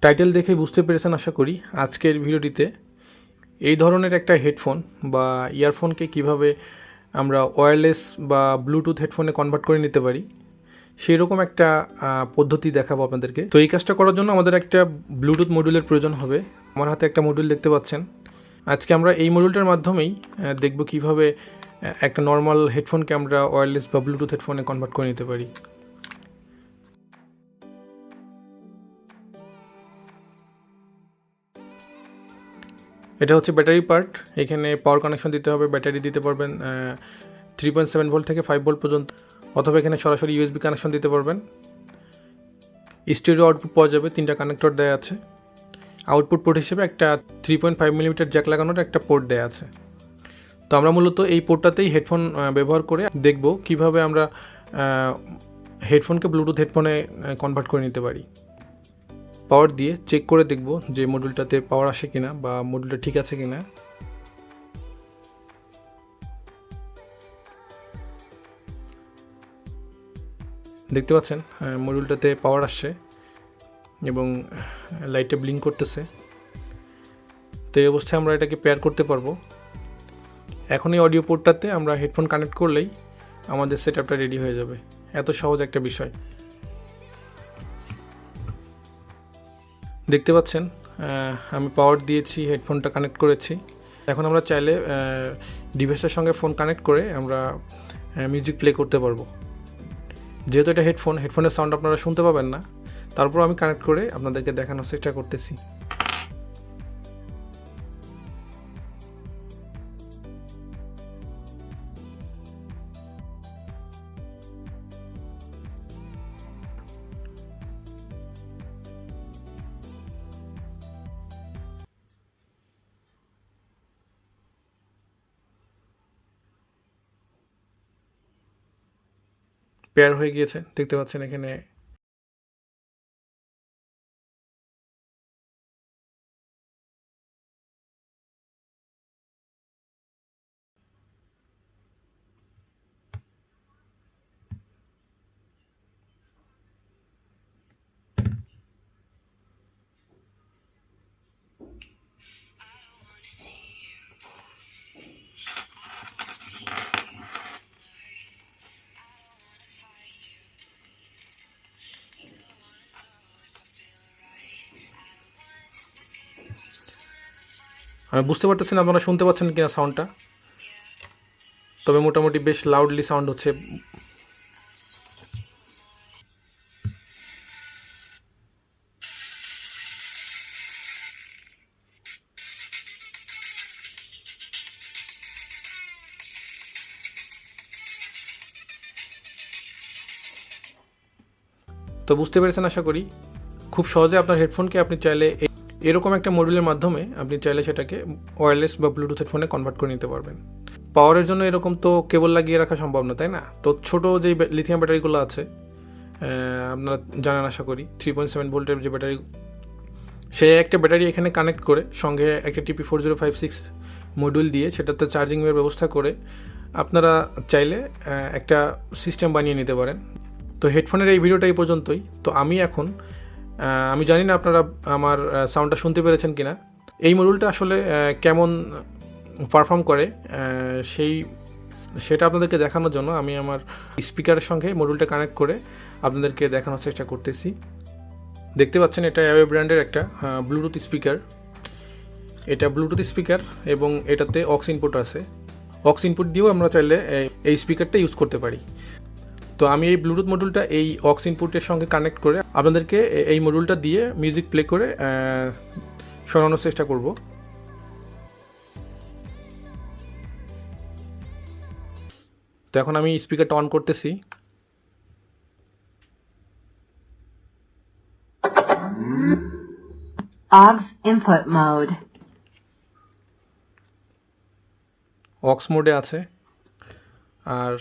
Title দেখে বুঝতে পেরেছেন আশা করি। আজকের ভিডিওটিতে এই ধরনের একটা হেডফোন বা ইয়ারফোনকে কিভাবে আমরা ওয়্যারলেস বা ব্লুটুথ হেডফোনে কনভার্ট করে নিতে পারি সেই রকম একটা পদ্ধতি দেখাবো আপনাদেরকে। তো এই কাজটা করার জন্য আমাদের একটা ব্লুটুথ মডিউলের প্রয়োজন হবে। আমার হাতে একটা মডিউল দেখতে পাচ্ছেন। আজকে আমরা এই মডিউলটার মাধ্যমেই দেখব কিভাবে একটা নর্মাল হেডফোনকে আমরা ওয়্যারলেস বা ব্লুটুথ হেডফোনে কনভার্ট করে নিতে পারি। এটা হচ্ছে ব্যাটারি পার্ট। এখানে পাওয়ার কানেকশন দিতে হবে। ব্যাটারি দিতে পারবেন 3.7 ভোল্ট থেকে 5 ভোল্ট পর্যন্ত, অথবা এখানে সরাসরি ইউএসবি কানেকশন দিতে পারবেন। স্টেরিও আউটপুট পাওয়া যাবে, 3টা কানেক্টর দেওয়া আছে। আউটপুট পোর্ট হিসেবে একটা 3.5 মিলিমিটার জ্যাক লাগানোর একটা পোর্ট দেওয়া আছে। তো আমরা মূলত এই পোর্টটাতেই হেডফোন ব্যবহার করে দেখব কিভাবে আমরা হেডফোনকে ব্লুটুথ হেডফোনে কনভার্ট করে নিতে পারি। পাওয়ার দিয়ে চেক করে দেখব যে মডিউলটাতে পাওয়ার আসে কিনা বা মডিউলটা ঠিক আছে কিনা। দেখতে পাচ্ছেন মডিউলটাতে পাওয়ার আসছে এবং লাইটে ব্লিঙ্ক করতেছে। তো এই অবস্থায় আমরা এটাকে পেয়ার করতে পারবো। এখন এই অডিও পোর্টটাতে আমরা হেডফোন কানেক্ট করলেই আমাদের সেটআপটা রেডি হয়ে যাবে। এত সহজ একটা বিষয়। দেখতে পাচ্ছেন আমি পাওয়ার দিয়েছি, হেডফোনটা কানেক্ট করেছি। এখন আমরা চাইলে ডিভাইসের সঙ্গে ফোন কানেক্ট করে আমরা মিউজিক প্লে করতে পারবো। যেহেতু এটা হেডফোনের সাউন্ড আপনারা শুনতে পাবেন না, তারপর আমি কানেক্ট করে আপনাদেরকে দেখানোর চেষ্টা করতেছি। পেয়ার হয়ে গিয়েছে, দেখতে পাচ্ছেন এখানে। আমি বুঝতে পারতেছি না আপনারা শুনতে পাচ্ছেন কিনা সাউন্ডটা, তবে মোটামুটি বেশ লাউডলি সাউন্ড হচ্ছে। তো বুঝতে পেরেছেন আশা করি। খুব সহজে আপনার হেডফোনকে আপনি চাইলে এরকম একটা মডিউলের মাধ্যমে আপনি চাইলে সেটাকে ওয়্যারলেস বা ব্লুটুথ হেডফোনে কনভার্ট করে নিতে পারবেন। পাওয়ারের জন্য এরকম তো কেবল লাগিয়ে রাখা সম্ভব না, তাই না? তো ছোটো যেই লিথিয়াম ব্যাটারিগুলো আছে আপনারা জানেন আশা করি, 3.7 ভোল্টের যে ব্যাটারি, সে একটা ব্যাটারি এখানে কানেক্ট করে সঙ্গে একটা TP4056 মডিউল দিয়ে সেটাতে চার্জিংয়ের ব্যবস্থা করে আপনারা চাইলে একটা সিস্টেম বানিয়ে নিতে পারেন। তো হেডফোনের এই ভিডিওটা এই পর্যন্তই। তো আমি জানি না আপনারা আমার সাউন্ডটা শুনতে পেরেছেন কিনা। এই মডিউলটা আসলে কেমন পারফর্ম করে সেটা আপনাদেরকে দেখানোর জন্য আমি আমার স্পিকারের সঙ্গে মডিউলটা কানেক্ট করে আপনাদেরকে দেখানোর চেষ্টা করতেছি। দেখতে পাচ্ছেন এটা অ্যাওয়ে ব্র্যান্ডের একটা ব্লুটুথ স্পিকার। এটা ব্লুটুথ স্পিকার এবং এটাতে অক্স ইনপুট আছে। অক্স ইনপুট দিয়েও আমরা চাইলে এই স্পিকারটা ইউজ করতে পারি। তো আমি এই ব্লুটুথ মডিউলটা এই অক্স ইনপুটের সঙ্গে কানেক্ট করে আপনাদেরকে এই মডিউলটা দিয়ে মিউজিক প্লে করে শোনানোর চেষ্টা করব। তো এখন আমি স্পিকারটা অন করতেছি। Aux input mode. অক্স মোডে আছে আর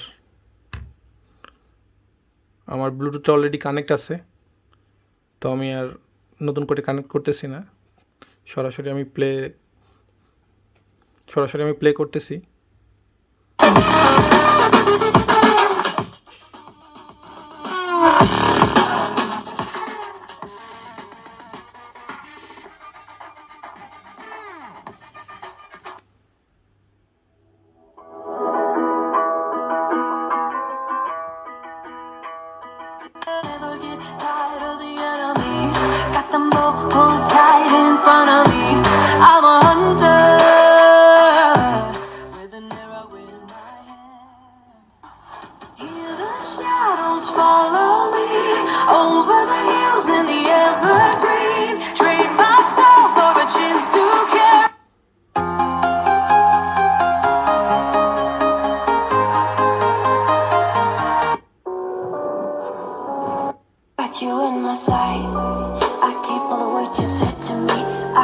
আমার ব্লুটুথটা অলরেডি কানেক্ট আছে। তো আমি আর নতুন করে কানেক্ট করতেছি না, সরাসরি আমি প্লে করতেছি। Never get tired of the enemy. Got them both pulled tight in front of me. I'm a hunter with an arrow in my hand. Hear the shadows follow me over the hills in the evergreen. Trade my soul for a chance to carry. Got you in my sight. I keep all the words you said to me.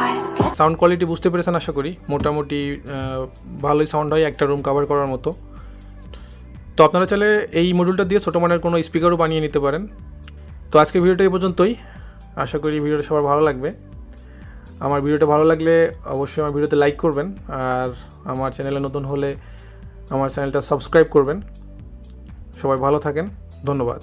I get sound quality বুঝতে পেরেছেন আশা করি। মোটামুটি ভালোই sound হয় একটা room cover করার মতো। তো আপনারা চাইলে এই মডিউলটা দিয়ে ছোটো মানের কোনো স্পিকারও বানিয়ে নিতে পারেন। তো আজকের ভিডিওটা এই পর্যন্তই। আশা করি ভিডিওটা সবার ভালো লাগবে। আমার ভিডিওটা ভালো লাগলে অবশ্যই আমার ভিডিওতে লাইক করবেন, আর আমার চ্যানেলে নতুন হলে আমার চ্যানেলটা সাবস্ক্রাইব করবেন। সবাই ভালো থাকেন, ধন্যবাদ।